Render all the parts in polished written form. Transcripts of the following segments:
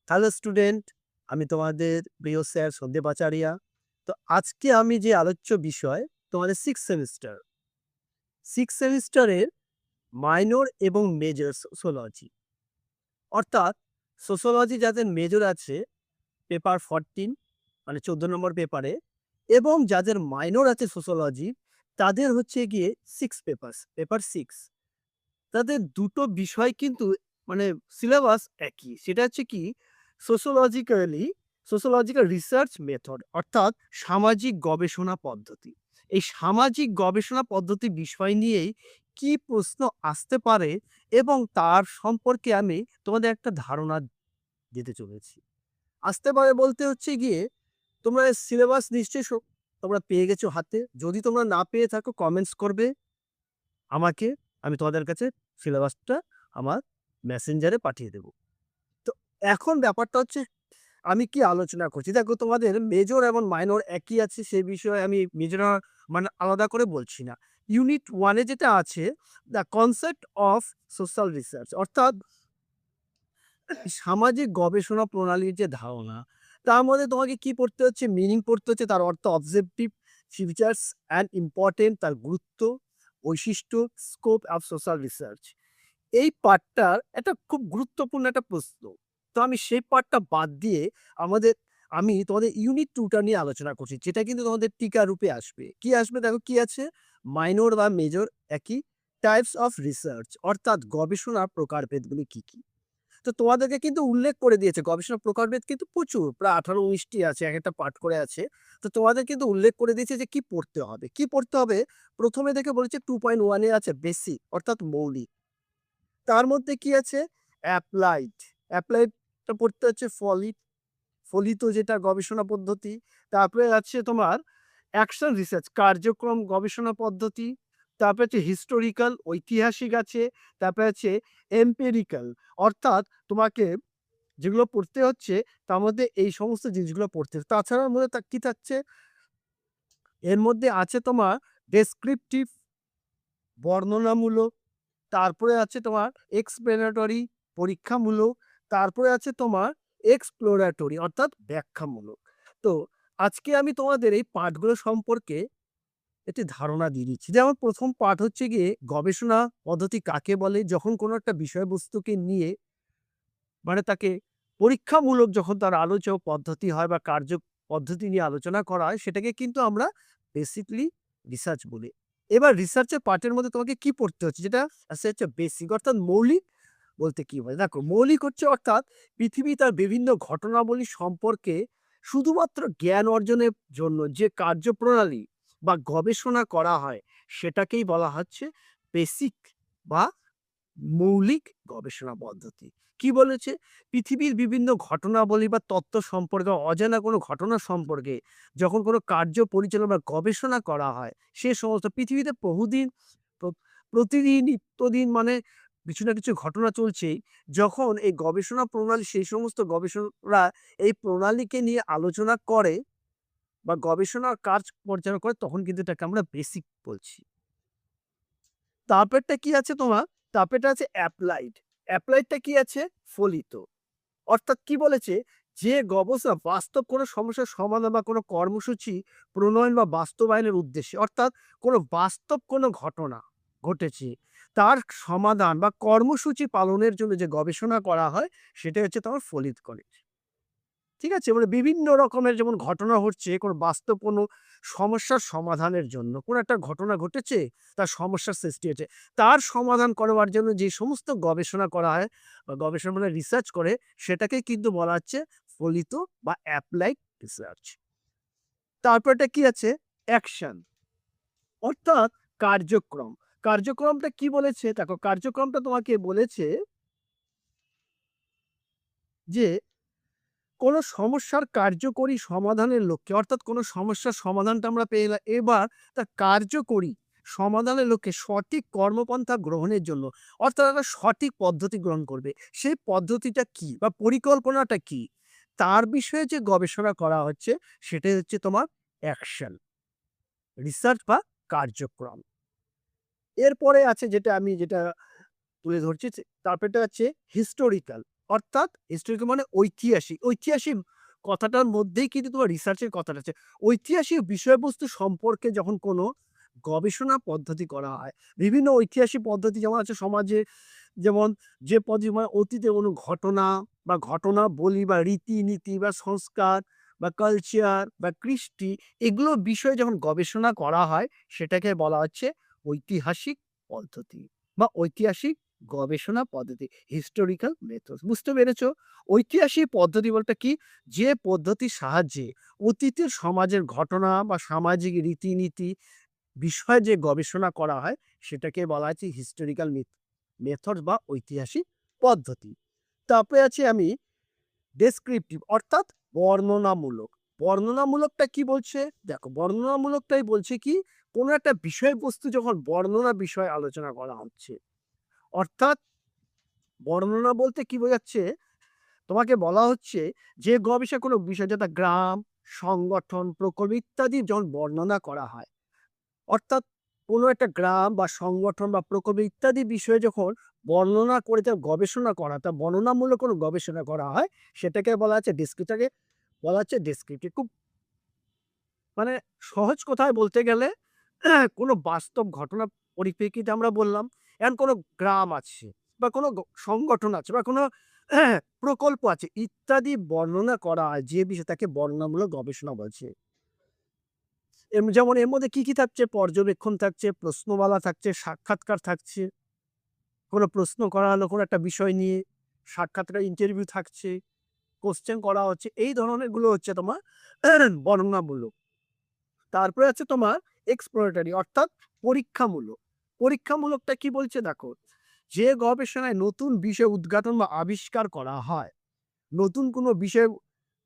Hello student, আমি তোমাদের প্রিয় স্যার সন্দীপ আচারিয়া। তো আজকে আমি যে আলোচ্য বিষয় তোমাদের সিক্স সেমিস্টারের মাইনর এবং মেজর সোসিওলজি। অর্থাৎ সোসিওলজি যাদের মেজর আছে পেপার 14 মানে 14 নম্বর পেপারে, এবং যাদের মাইনর আছে সোসিওলজি তাদের হচ্ছে গিয়ে পেপার 6। তাদের দুটো বিষয় কিন্তু মানে সিলেবাস একই। সেটা হচ্ছে কি সোশিওলজিক্যালি সোশিওলজিক্যাল রিসার্চ মেথড, অর্থাৎ সামাজিক গবেষণা পদ্ধতি। এই সামাজিক গবেষণা পদ্ধতি বিষয় নিয়েই কি প্রশ্ন আসতে পারে এবং তার সম্পর্কে আমি তোমাদের একটা ধারণা দিতে চলেছি। আসতে পারে বলতে হচ্ছে গিয়ে তোমরা সিলেবাস নিশ্চয়ই তোমরা পেয়ে গেছো হাতে। যদি তোমরা না পেয়ে থাকো কমেন্টস করবে আমাকে, আমি তোমাদের কাছে সিলেবাসটা আমার মেসেঞ্জারে পাঠিয়ে দেব। তো এখন ব্যাপারটা হচ্ছে আমি কি আলোচনা করছি। দেখো তোমাদের মেজর এবং মাইনর একই আছে, সে বিষয়ে আমি মেজর মানে আলাদা করে বলছি না। ইউনিট 1 এ যেটা আছে the concept of social research, অর্থাৎ সামাজিক গবেষণা প্রণালীর যে ধারণা, তার মধ্যে তোমাকে কি পড়তে হচ্ছে, মিনিং পড়তে হচ্ছে, তার অর্থ, অবজেক্টিভ ফিচার্স অ্যান্ড ইম্পর্টেন্ট, তার গুরুত্ব, বৈশিষ্ট্য, স্কোপ অফ সোশ্যাল রিসার্চ। এই পার্টটার একটা খুব গুরুত্বপূর্ণ একটা প্রশ্ন। তো আমি সেই পার্টটা বাদ দিয়ে আমাদের আমি তোমাদের ইউনিট 2 টা নিয়ে আলোচনা করছি, যেটা কিন্তু তোমাদের টিকা রূপে আসবে। কি আসবে দেখো কি আছে? মাইনর বা মেজর একই, টাইপস অফ রিসার্চ, অর্থাৎ গবেষণার প্রকারভেদগুলি কি, কি? তো তোমাদেরকে কিন্তু উল্লেখ করে দিয়েছে গবেষণা প্রকারভেদ কিন্তু প্রচুর, প্রায় 18-19 টি আছে, একেকটা পাঠ করে আছে। তো তোমাদের কিন্তু উল্লেখ করে দিয়েছে যে কি পড়তে হবে। কি পড়তে হবে? ১ম এ দেখে বলেছে 2.1 এ আছে বেসিক, অর্থাৎ মৌলিক। তার মধ্যে কি আছে? অ্যাপ্লাইড। অ্যাপ্লাইডটা পড়তে হচ্ছে ফলিত যেটা গবেষণা পদ্ধতি। তারপরে আছে তোমার অ্যাকশন রিসার্চ, কার্যক্রম গবেষণা পদ্ধতি। তারপরে হচ্ছে হিস্টোরিক্যাল, ঐতিহাসিক আছে। তারপরে আছে এম্পিরিক্যাল, অর্থাৎ তোমাকে যেগুলো পড়তে হচ্ছে তার মধ্যে এই সমস্ত জিনিসগুলো পড়তে হবে। তাছাড়া মধ্যে কি থাকছে? এর মধ্যে আছে তোমার ডেসক্রিপটিভ, বর্ণনামূলক। তারপরে আছে তোমার এক্সপ্লেনেটরি, পরীক্ষামূলক। তারপরে আছে তোমার এক্সপ্লোরেটরি, অর্থাৎ ব্যাখ্যামূলক। তো আজকে আমি তোমাদের এই পাঠগুলো সম্পর্কে একটি ধারণা দিয়ে দিচ্ছি। যেমন ১ম পাঠ হচ্ছে গিয়ে গবেষণা পদ্ধতি কাকে বলে? যখন কোনো একটা বিষয়বস্তুকে নিয়ে মানে তাকে পরীক্ষামূলক যখন তার আলোচ্য পদ্ধতি হয় বা কার্য পদ্ধতি নিয়ে আলোচনা করা হয়, সেটাকে কিন্তু আমরা বেসিক্যালি রিসার্চ বলি। এবার রিসার্চের পার্টের মধ্যে তোমাকে কি পড়তে হচ্ছে? যেটা আছে হচ্ছে বেসিক, অর্থাৎ মৌলিক বলতে কি বোঝায়? দেখো মৌলিক হচ্ছে অর্থাৎ পৃথিবী তার বিভিন্ন ঘটনাবলী সম্পর্কে শুধুমাত্র জ্ঞান অর্জনের জন্য যে কার্যপ্রণালী বা গবেষণা করা হয়, সেটাকেই বলা হচ্ছে বেসিক বা মৌলিক গবেষণা পদ্ধতি। কি বলেছে? পৃথিবীর বিভিন্ন ঘটনাবলী বা তত্ত্ব সম্পর্কে, অজানা কোনো ঘটনা সম্পর্কে যখন কোনো কার্য পরিচালনা বা গবেষণা করা হয়, সে সমস্ত পৃথিবীতে বহুদিন প্র- প্রতিদিন নিত্যদিন মানে কিছু না কিছু ঘটনা চলছেই। যখন এই গবেষণা প্রণালী, সেই সমস্ত গবেষকরা এই প্রণালীকে নিয়ে আলোচনা করে বা গবেষণার কাজ পরিচালনা করে, তখন কিন্তু এটাকে আমরা বেসিক বলছি। তারপরটা কি আছে তোমার? তারপরটা আছে অ্যাপ্লাইড। অ্যাপ্লাইডটা কি আছে? ফলিত। অর্থাৎ কি বলেছে? যে গবেষণা বাস্তব কোনো সমস্যার সমাধান বা কোনো কর্মসূচি প্রণয়ন বা বাস্তবায়নের উদ্দেশ্যে, অর্থাৎ কোনো বাস্তব কোনো ঘটনা ঘটেছে, তার সমাধান বা কর্মসূচি পালনের জন্য যে গবেষণা করা হয়, সেটাই হচ্ছে তোমার ফলিত করে। ঠিক আছে? মানে বিভিন্ন রকমের যেমন ঘটনা ঘটছে, কোনো বাস্তব কোনো সমস্যার সমাধানের জন্য। কোনো একটা ঘটনা ঘটেছে, তার সমস্যার সৃষ্টি হয়েছে। তার সমাধান করবার জন্য যে সমস্ত গবেষণা করা হয় বা গবেষণা মানে রিসার্চ করে, সেটাকেই কিন্তু বলা হচ্ছে ফলিত বা এপ্লাইড রিসার্চ। তারপরটা কি আছে? অ্যাকশন, অর্থাৎ কার্যক্রম। কার্যক্রমটা কি বলেছে? দেখো কার্যক্রমটা তোমাকে বলেছে যে কোনো সমস্যার কার্যকরী সমাধানের লক্ষ্যে, অর্থাৎ কোনো সমস্যার সমাধানটা আমরা পেয়ে গেলাম। এবার তার কার্যকরী সমাধানের লক্ষ্যে সঠিক কর্মপন্থা গ্রহণের জন্য, অর্থাৎ একটা সঠিক পদ্ধতি গ্রহণ করবে। সেই পদ্ধতিটা কি বা পরিকল্পনাটা কি? তার বিষয়ে যে গবেষণা করা হচ্ছে, সেটাই হচ্ছে তোমার অ্যাকশন, রিসার্চ বা কার্যক্রম। এরপরে আছে যেটা আমি তুলে ধরছি, তারপরটা হচ্ছে হিস্টোরিক্যাল। অর্থাৎ হিস্টোরিক্যাল মানে ঐতিহাসিক। ঐতিহাসিক কথাটার মধ্যেই কিন্তু তোমার রিসার্চের কথাটা আছে। ঐতিহাসিক বিষয়বস্তু সম্পর্কে যখন কোনো গবেষণা পদ্ধতি করা হয়, বিভিন্ন ঐতিহাসিক পদ্ধতি যেমন আছে সমাজে, যেমন যে পদ্ধতি মানে অতীতে কোনো ঘটনা বা ঘটনাবলী বা রীতিনীতি বা সংস্কার বা কালচার বা কৃষ্টি, এগুলো বিষয়ে যখন গবেষণা করা হয় সেটাকে বলা হচ্ছে ঐতিহাসিক পদ্ধতি বা ঐতিহাসিক গবেষণা পদ্ধতি, হিস্টোরিক্যাল মেথডস। বুঝতে পেরেছো? ঐতিহাসিক পদ্ধতি বলতে কি? যে পদ্ধতির সাহায্যে অতীতের সমাজের ঘটনা বা সামাজিক রীতিনীতি বিষয়ে যে গবেষণা করা হয় সেটাকে বলা হচ্ছে হিস্টোরিক্যাল মেথড বা ঐতিহাসিক পদ্ধতি। তারপরে আছে আমি ডেসক্রিপটিভ অর্থাৎ বর্ণনামূলক। বর্ণনামূলকটা কি বলছে? দেখো, বর্ণনামূলকটাই বলছে কি? কোনো একটা বিষয়বস্তু যখন বর্ণনা বিষয়ে আলোচনা করা হচ্ছে, অর্থাৎ বর্ণনা বলতে কি বোঝাচ্ছে? তোমাকে বলা হচ্ছে যে গবেষণা কোনো বিষয় যেটা গ্রাম, সংগঠন, প্রকল্প ইত্যাদি যখন বর্ণনা করা হয়, অর্থাৎ কোনো একটা গ্রাম বা সংগঠন বা প্রকল্প ইত্যাদি বিষয়ে যখন বর্ণনা করে তা গবেষণা করা, তা বর্ণনামূলক কোনো গবেষণা করা হয়, সেটাকে বলা হচ্ছে ডেসক্রিপটাকে বলা হচ্ছে ডেসক্রিপটিভ। খুব মানে সহজ কথায় বলতে গেলে কোনো বাস্তব ঘটনার পরিপ্রেক্ষিতে আমরা বললাম। এখন কোনো গ্রাম আছে বা কোনো সংগঠন আছে বা কোনো প্রকল্প আছে ইত্যাদি বর্ণনা করা হয় যে বিষয়, তাকে বর্ণনামূলক গবেষণা বলছে। যেমন এর মধ্যে কি থাকছে? পর্যবেক্ষণ থাকছে, প্রশ্নমালা থাকছে, সাক্ষাৎকার থাকছে। কোনো প্রশ্ন করা হলো কোনো একটা বিষয় নিয়ে, সাক্ষাৎকার ইন্টারভিউ থাকছে, কোয়েশ্চেন করা হচ্ছে। এই ধরনের গুলো হচ্ছে তোমার বর্ণনামূলক। তারপরে আছে তোমার এক্সপ্লোরেটরি অর্থাৎ পরীক্ষামূলক। পরীক্ষামূলকটা কি বলছে দেখো, যে গবেষণায় নতুন বিষয় উদ্ঘাটন বা আবিষ্কার করা হয়, নতুন কোনো বিষয়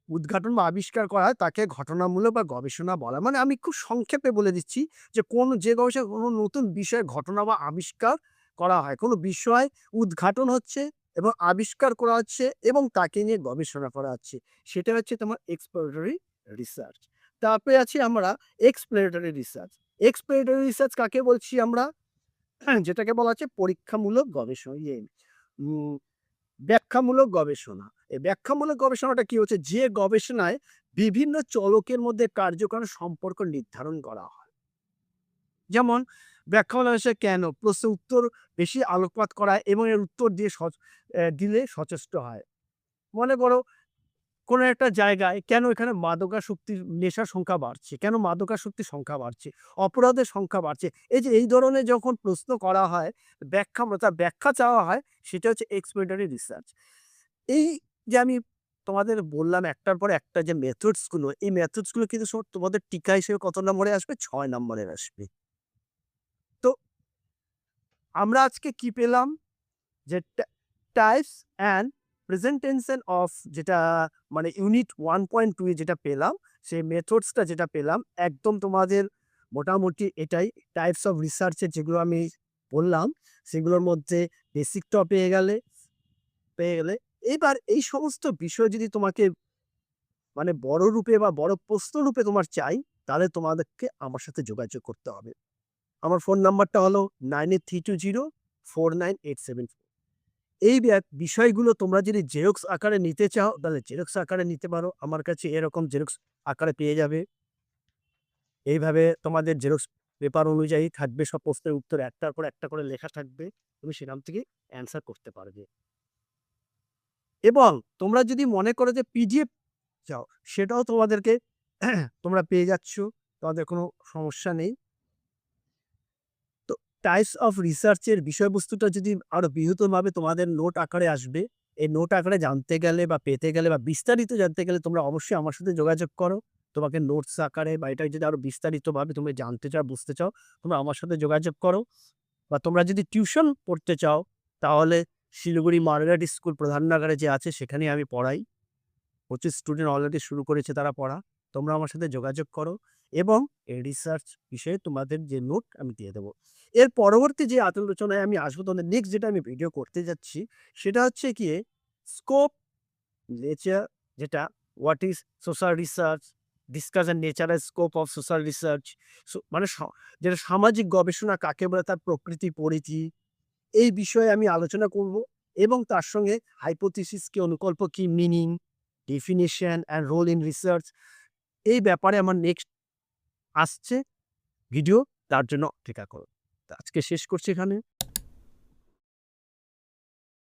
উদ্ঘাটন বা আবিষ্কার করা হয় তাকে ঘটনামূলক বা গবেষণা বলা হয়। মানে আমি খুব সংক্ষেপে বলে দিচ্ছি যে যে গবেষণায় কোনো নতুন বিষয়ে ঘটনা বা আবিষ্কার করা হয়, কোনো বিষয় উদ্ঘাটন হচ্ছে এবং আবিষ্কার করা হচ্ছে এবং তাকে নিয়ে গবেষণা করা হচ্ছে, সেটা হচ্ছে তোমার এক্সপ্লোরেটরি রিসার্চ। তারপরে আছি আমরা এক্সপ্লোরেটরি রিসার্চ। এক্সপ্লোরেটরি রিসার্চ কাকে বলছি আমরা? যেটাকে বলা হচ্ছে পরীক্ষামূলক গবেষণা, উম ব্যাখ্যামূলক গবেষণা। এই ব্যাখ্যামূলক গবেষণাটা কি হচ্ছে? যে গবেষণায় বিভিন্ন চলকের মধ্যে কার্যকর সম্পর্ক নির্ধারণ করা হয়। যেমন ব্যাখ্যামূলক গবেষণা কেন? প্রশ্নের উত্তর বেশি আলোকপাত করা এবং এর উত্তর দিয়ে দিলে সচেষ্ট হয়। মনে করো কোনো একটা জায়গায় কেন এখানে মাদকাসক্তির নেশার সংখ্যা বাড়ছে? কেন মাদকাসক্তির সংখ্যা বাড়ছে? অপরাধের সংখ্যা বাড়ছে? এই যে এই ধরনের যখন প্রশ্ন করা হয়, তার ব্যাখ্যা চাওয়া হয়, সেটা হচ্ছে এক্সপ্লোরেটরি রিসার্চ। এই যে আমি তোমাদের বললাম একটার পর একটা যে মেথডস গুলো, এই মেথডস গুলো কিন্তু সব তোমাদের টিকা হিসেবে কত নম্বরে আসবে? ৬ নম্বরে আসবে। তো আমরা আজকে কি পেলাম? যে টাইপস অ্যান্ড প্রেজেন্টেশন অফ, যেটা মানে ইউনিট 1.2 এ যেটা পেলাম, সেই মেথডসটা যেটা পেলাম একদম তোমাদের মোটামুটি এটাই। টাইপস অফ রিসার্চের যেগুলো আমি বললাম সেগুলোর মধ্যে বেসিকটাও পেয়ে গেলে এবার এই সমস্ত বিষয় যদি তোমাকে মানে বড় রূপে বা বড় প্রশ্ন রূপে তোমার চাই, তাহলে তোমাদেরকে আমার সাথে যোগাযোগ করতে হবে। আমার ফোন নাম্বারটা হলো 9832049874। এই বিষয়গুলো তোমরা যদি জেরক্স আকারে নিতে চাও, তাহলে জেরক্স আকারে নিতে পারো। আমার কাছে এরকম জেরক্স আকারে পেয়ে যাবে। এইভাবে তোমাদের জেরক্স পেপার অনুযায়ী থাকবে, সব প্রশ্নের উত্তর একটার পর একটা করে লেখা থাকবে। তুমি সেখান থেকে অ্যান্সার করতে পারবে। এবং তোমরা যদি মনে করো যে পিডিএফ চাও, সেটাও তোমাদেরকে তোমরা পেয়ে যাচ্ছ। তোমাদের কোনো সমস্যা নেই। তো টাইপস অফ রিসার্চের বিষয়বস্তুটা যদি আরো বৃহত্তরভাবে তোমাদের নোট আকারে আসবে, এই নোট আকারে জানতে গেলে বা পেতে গেলে বা বিস্তারিত জানতে গেলে তোমরা অবশ্যই আমার সাথে যোগাযোগ করো। তোমাকে নোটস আকারে বা এটা যদি আরো বিস্তারিতভাবে তুমি জানতে চাও, বুঝতে চাও, তোমরা আমার সাথে যোগাযোগ করো। বা তোমরা যদি টিউশন পড়তে চাও, তাহলে শিলিগুড়ি মার্গারেট স্কুল প্রধাননগরে যে আছে সেখানেই আমি পড়াই। 25 স্টুডেন্ট অলরেডি শুরু করেছে তারা পড়া। তোমরা আমার সাথে যোগাযোগ করো এবং এই রিসার্চ বিষয়ে তোমাদের যে নোট আমি দিয়ে দেবো। এর পরবর্তী যে আলোচনায় আমি আসবো, তোমাদের নেক্সট যেটা আমি ভিডিও করতে যাচ্ছি, সেটা হচ্ছে গিয়ে স্কোপ, নেচার, যেটা what is social research, discuss and nature and scope of social research. মানে যেটা সামাজিক গবেষণা কাকে বলে, তার প্রকৃতি পরিধি, এই বিষয়ে আমি আলোচনা করব। এবং তার সঙ্গে হাইপোথিসিস কি, অনুকল্প কি, meaning, definition and role in research, এই ব্যাপারে আমার নেক্সট আসছে ভিডিও, তার জন্য অপেক্ষা করুন। তো আজকে শেষ করছি এখানে।